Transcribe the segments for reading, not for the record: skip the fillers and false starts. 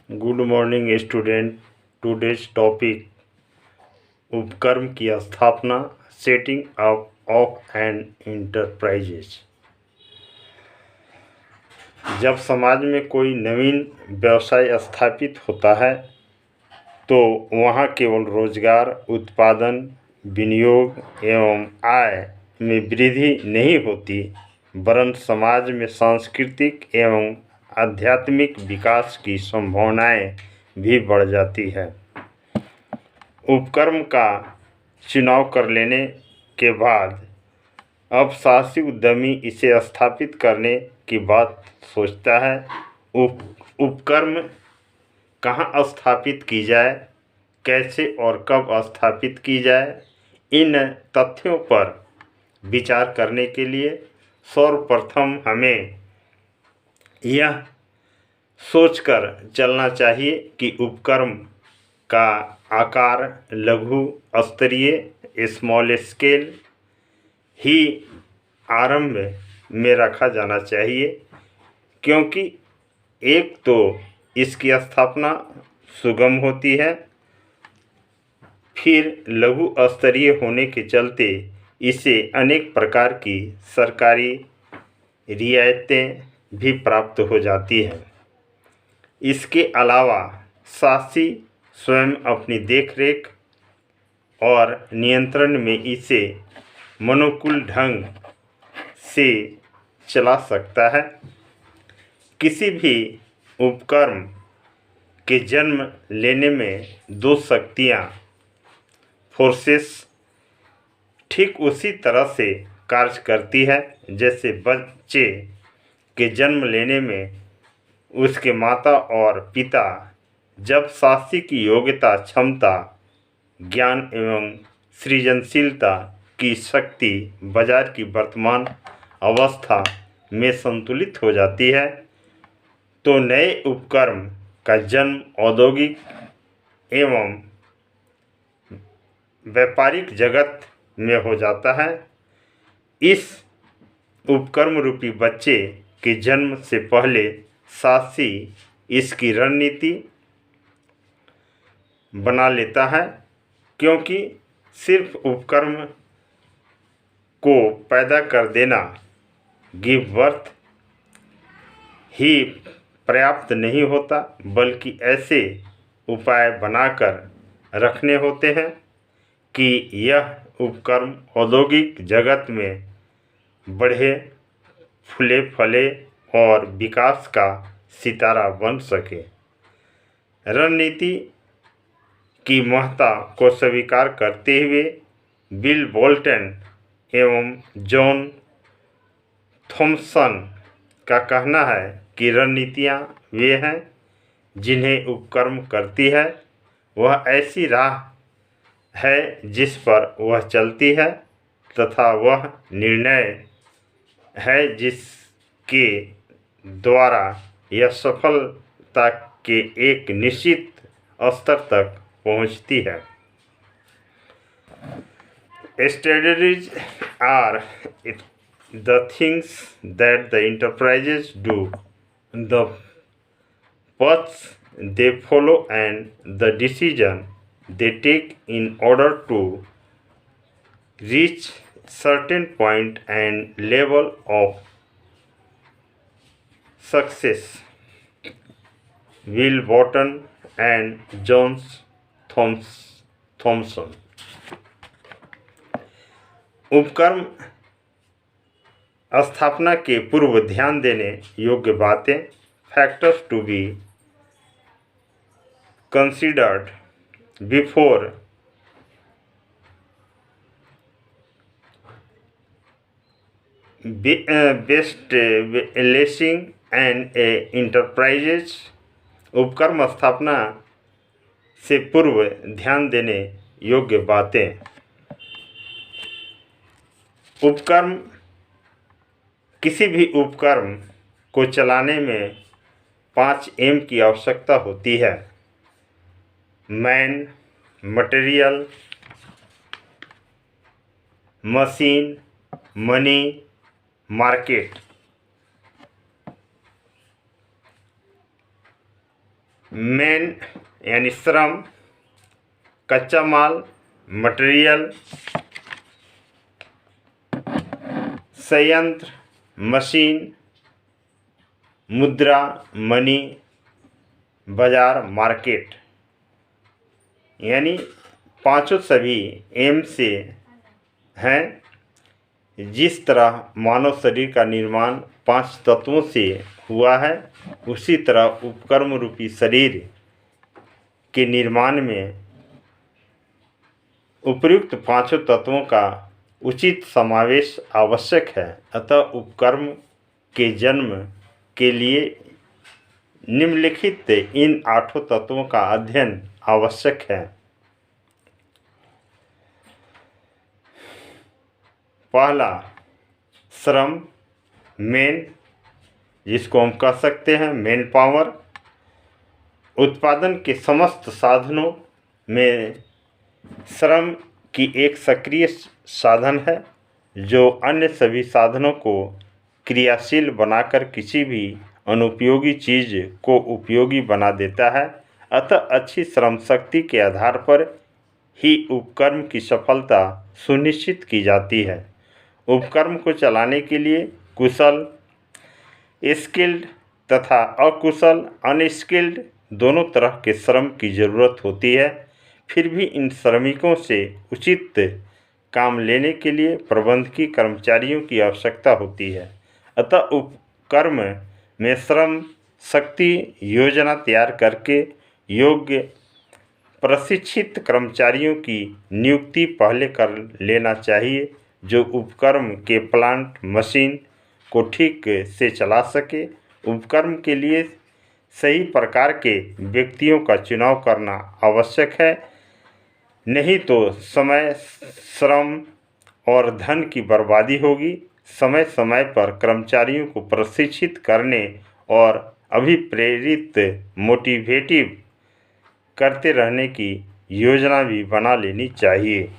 Good morning student. Today's topic उपक्रम की स्थापना, setting up of an enterprises. जब समाज में कोई नवीन व्यवसाय स्थापित होता है तो वहाँ केवल रोजगार, उत्पादन, विनियोग एवं आय में वृद्धि नहीं होती, वरन समाज में सांस्कृतिक एवं आध्यात्मिक विकास की संभावनाएं भी बढ़ जाती है। उपक्रम का चुनाव कर लेने के बाद अब साहसी उद्यमी इसे स्थापित करने की बात सोचता है। उपक्रम कहाँ स्थापित की जाए, कैसे और कब स्थापित की जाए, इन तथ्यों पर विचार करने के लिए सर्वप्रथम हमें यह सोचकर चलना चाहिए कि उपक्रम का आकार लघु स्तरीय स्मॉल स्केल ही आरंभ में रखा जाना चाहिए, क्योंकि एक तो इसकी स्थापना सुगम होती है, फिर लघु स्तरीय होने के चलते इसे अनेक प्रकार की सरकारी रियायतें भी प्राप्त हो जाती हैं। इसके अलावा साहसी स्वयं अपनी देखरेख और नियंत्रण में इसे मनोकूल ढंग से चला सकता है। किसी भी उपक्रम के जन्म लेने में दो शक्तियाँ फोर्सेस ठीक उसी तरह से कार्य करती है जैसे बच्चे के जन्म लेने में उसके माता और पिता जब साहसी की योग्यता, क्षमता, ज्ञान एवं सृजनशीलता की शक्ति बाजार की वर्तमान अवस्था में संतुलित हो जाती है, तो नए उपक्रम का जन्म औद्योगिक एवं व्यापारिक जगत में हो जाता है। इस उपक्रम रूपी बच्चे के जन्म से पहले साहसी इसकी रणनीति बना लेता है, क्योंकि सिर्फ उपक्रम को पैदा कर देना, गिव बर्थ ही पर्याप्त नहीं होता, बल्कि ऐसे उपाय बनाकर रखने होते हैं कि यह उपक्रम औद्योगिक जगत में बढ़े, फूले फले और विकास का सितारा बन सके। रणनीति की महत्ता को स्वीकार करते हुए बिल बोल्टन एवं जॉन थॉमसन का कहना है कि रणनीतियाँ वे हैं जिन्हें उपक्रम करती है, वह ऐसी राह है जिस पर वह चलती है, तथा वह निर्णय है जिसके द्वारा यह सफलता के एक निश्चित स्तर तक पहुंचती है। Strategies are the things that the enterprises do, the paths they follow and the decision they take in order to reach certain point and level of success. Will Burton and John Thompson। उपक्रम स्थापना के पूर्व ध्यान देने योग्य बातें, factors to be considered before establishing an enterprises. उपक्रम स्थापना से पूर्व ध्यान देने योग्य बातें। उपक्रम, किसी भी उपक्रम को चलाने में 5 M की आवश्यकता होती है: man, material, machine, money, market. Main यानी श्रम, कच्चा माल मटेरियल, संयंत्र मशीन, मुद्रा मनी, बाजार मार्केट, यानी पांचों सभी एम से हैं। जिस तरह मानव शरीर का निर्माण 5 तत्वों से हुआ है, उसी तरह उपकर्म रूपी शरीर के निर्माण में उपर्युक्त पांचों तत्वों का उचित समावेश आवश्यक है। अतः उपकर्म के जन्म के लिए निम्नलिखित इन 8 तत्वों का अध्ययन आवश्यक है। पहला, श्रम मेन, जिसको हम कह सकते हैं मेन पावर। उत्पादन के समस्त साधनों में श्रम की एक सक्रिय साधन है जो अन्य सभी साधनों को क्रियाशील बनाकर किसी भी अनुपयोगी चीज़ को उपयोगी बना देता है। अतः अच्छी श्रम शक्ति के आधार पर ही उपकर्म की सफलता सुनिश्चित की जाती है। उपकर्म को चलाने के लिए कुशल, स्किल्ड तथा अकुशल अनस्किल्ड दोनों तरह के श्रम की ज़रूरत होती है। फिर भी इन श्रमिकों से उचित काम लेने के लिए प्रबंधकीय कर्मचारियों की आवश्यकता होती है। अतः उपकर्म में श्रम शक्ति योजना तैयार करके योग्य प्रशिक्षित कर्मचारियों की नियुक्ति पहले कर लेना चाहिए, जो उपकर्म के प्लांट मशीन को ठीक से चला सके। उपकर्म के लिए सही प्रकार के व्यक्तियों का चुनाव करना आवश्यक है, नहीं तो समय, श्रम और धन की बर्बादी होगी। समय समय पर कर्मचारियों को प्रशिक्षित करने और अभिप्रेरित मोटिवेटिव करते रहने की योजना भी बना लेनी चाहिए।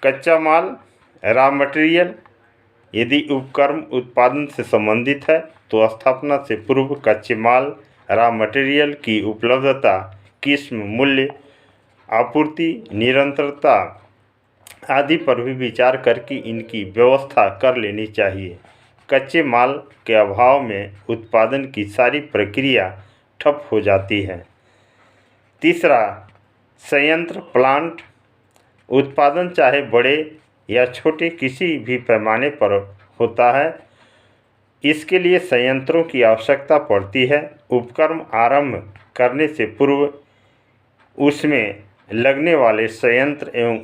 कच्चा माल रॉ मटेरियल, यदि उपकर्म उत्पादन से संबंधित है तो स्थापना से पूर्व कच्चे माल रॉ मटेरियल की उपलब्धता, किस्म, मूल्य, आपूर्ति, निरंतरता आदि पर भी विचार करके इनकी व्यवस्था कर लेनी चाहिए। कच्चे माल के अभाव में उत्पादन की सारी प्रक्रिया ठप हो जाती है। तीसरा, संयंत्र प्लांट। उत्पादन चाहे बड़े या छोटे किसी भी पैमाने पर होता है, इसके लिए संयंत्रों की आवश्यकता पड़ती है। उपकर्म आरंभ करने से पूर्व उसमें लगने वाले संयंत्र एवं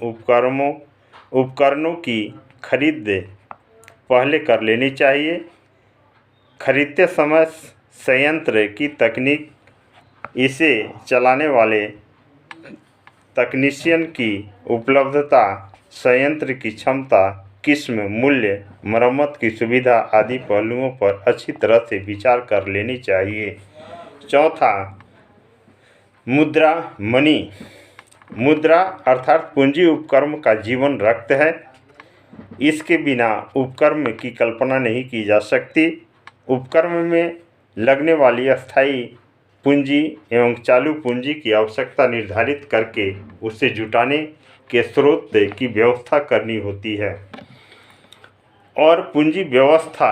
उपकरणों की खरीद पहले कर लेनी चाहिए। खरीदते समय संयंत्र की तकनीक, इसे चलाने वाले तकनीशियन की उपलब्धता, संयंत्र की क्षमता, किस्म, मूल्य, मरम्मत की सुविधा आदि पहलुओं पर अच्छी तरह से विचार कर लेनी चाहिए। चौथा, मुद्रा मनी। मुद्रा अर्थात पूंजी उपकर्म का जीवन रक्त है। इसके बिना उपकर्म की कल्पना नहीं की जा सकती। उपकर्म में लगने वाली अस्थायी पूंजी एवं चालू पूंजी की आवश्यकता निर्धारित करके उसे जुटाने के स्रोत की व्यवस्था करनी होती है और पूंजी व्यवस्था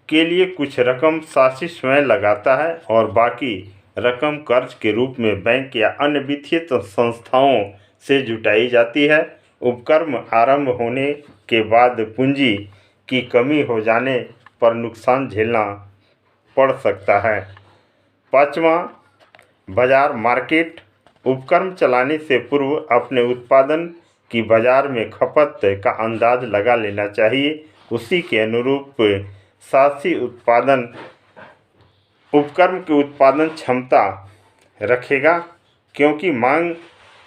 के लिए कुछ रकम शासी स्वयं लगाता है और बाकी रकम कर्ज के रूप में बैंक या अन्य वित्तीय संस्थाओं से जुटाई जाती है। उपकर्म आरंभ होने के बाद पूंजी की कमी हो जाने पर नुकसान झेलना पड़ सकता है। पाँचवां, बाजार मार्केट। उपकर्म चलाने से पूर्व अपने उत्पादन की बाजार में खपत का अंदाज लगा लेना चाहिए। उसी के अनुरूप शासी उत्पादन उपकर्म की उत्पादन क्षमता रखेगा, क्योंकि मांग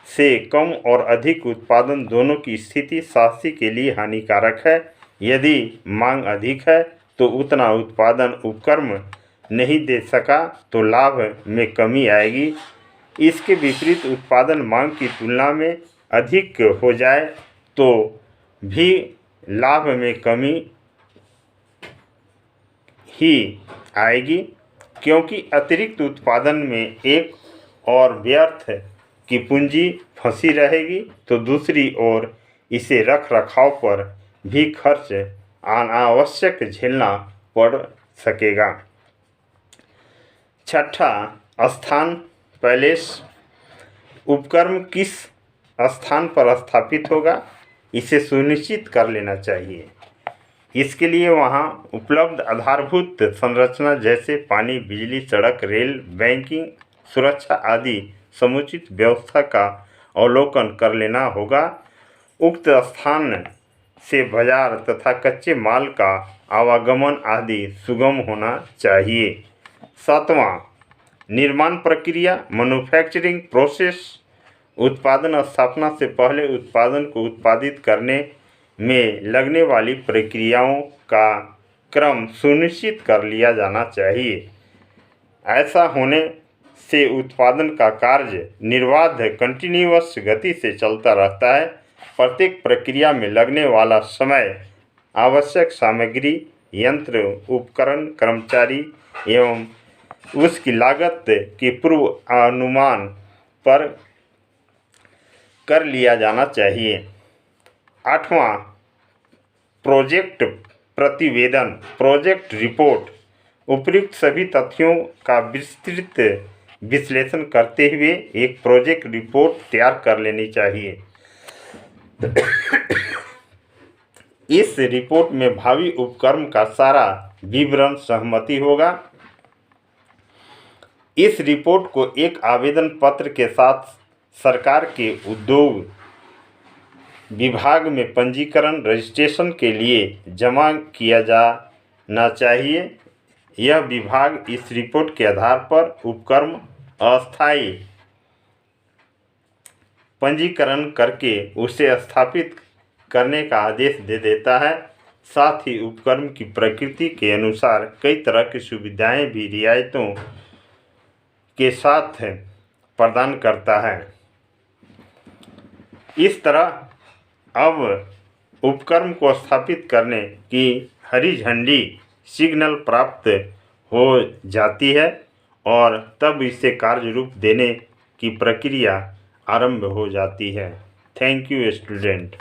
से कम और अधिक उत्पादन दोनों की स्थिति शासी के लिए हानिकारक है। यदि मांग अधिक है तो उतना उत्पादन उपकर्म नहीं दे सका तो लाभ में कमी आएगी। इसके विपरीत उत्पादन मांग की तुलना में अधिक हो जाए तो भी लाभ में कमी ही आएगी। क्योंकि अतिरिक्त उत्पादन में एक और व्यर्थ की पूंजी फंसी रहेगी तो दूसरी ओर इसे रख रखाव पर भी खर्च अनावश्यक झेलना पड़ सकेगा। छठा, स्थान पैलेस। उपकर्म किस स्थान पर स्थापित होगा इसे सुनिश्चित कर लेना चाहिए। इसके लिए वहां उपलब्ध आधारभूत संरचना जैसे पानी, बिजली, सड़क, रेल, बैंकिंग, सुरक्षा आदि समुचित व्यवस्था का अवलोकन कर लेना होगा। उक्त स्थान से बाजार तथा कच्चे माल का आवागमन आदि सुगम होना चाहिए। सातवां, निर्माण प्रक्रिया मैन्युफैक्चरिंग प्रोसेस। उत्पादन स्थापना से पहले उत्पादन को उत्पादित करने में लगने वाली प्रक्रियाओं का क्रम सुनिश्चित कर लिया जाना चाहिए। ऐसा होने से उत्पादन का कार्य निर्बाध कंटिन्यूअस गति से चलता रहता है। प्रत्येक प्रक्रिया में लगने वाला समय, आवश्यक सामग्री, यंत्र, उपकरण, कर्मचारी एवं उसकी लागत की पूर्व अनुमान पर कर लिया जाना चाहिए। आठवां, प्रोजेक्ट प्रतिवेदन प्रोजेक्ट रिपोर्ट। उपयुक्त सभी तथ्यों का विस्तृत विश्लेषण करते हुए एक प्रोजेक्ट रिपोर्ट तैयार कर लेनी चाहिए। इस रिपोर्ट में भावी उपक्रम का सारा विवरण सहमति होगा। इस रिपोर्ट को एक आवेदन पत्र के साथ सरकार के उद्योग विभाग में पंजीकरण रजिस्ट्रेशन के लिए जमा किया जाना चाहिए। यह विभाग इस रिपोर्ट के आधार पर उपक्रम अस्थायी पंजीकरण करके उसे स्थापित करने का आदेश दे देता है। साथ ही उपक्रम की प्रकृति के अनुसार कई तरह की सुविधाएं भी रियायतों के साथ प्रदान करता है। इस तरह अब उपक्रम को स्थापित करने की हरी झंडी सिग्नल प्राप्त हो जाती है और तब इसे कार्य रूप देने की प्रक्रिया आरंभ हो जाती है। Thank you student.